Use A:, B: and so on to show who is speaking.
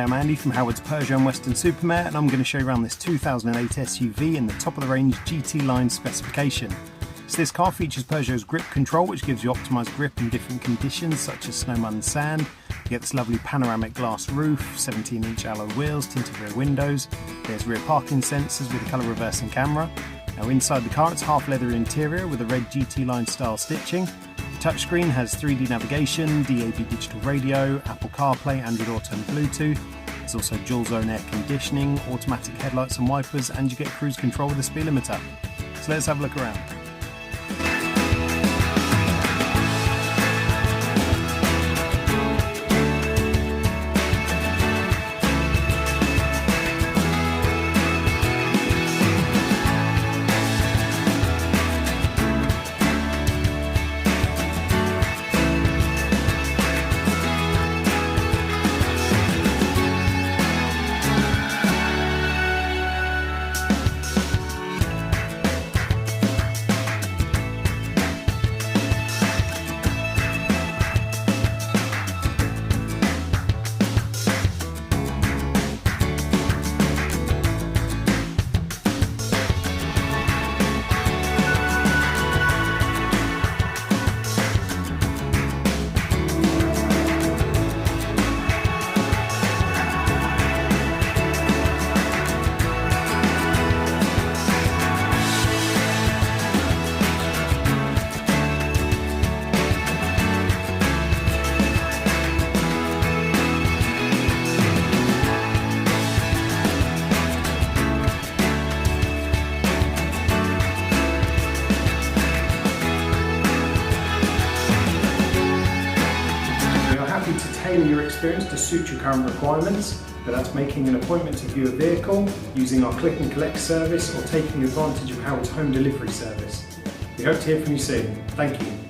A: I'm Andy from Howard's Peugeot and Western Supermare, and I'm going to show you around this 2008 SUV in the top of the range GT line specification. So this car features Peugeot's grip control, which gives you optimised grip in different conditions such as snow, mud and sand. You get this lovely panoramic glass roof, 17-inch alloy wheels, tinted rear windows. There's rear parking sensors with a colour reversing camera. Now inside the car it's half leather interior with a red GT line style stitching. The touchscreen has 3D navigation, DAB digital radio, Apple CarPlay, Android Auto and Bluetooth. There's also dual zone air conditioning, automatic headlights and wipers, and you get cruise control with a speed limiter. So let's have a look around. Happy to tailor your experience to suit your current requirements, but that's making an appointment to view a vehicle, using our click and collect service, or taking advantage of Howard's home delivery service. We hope to hear from you soon. Thank you.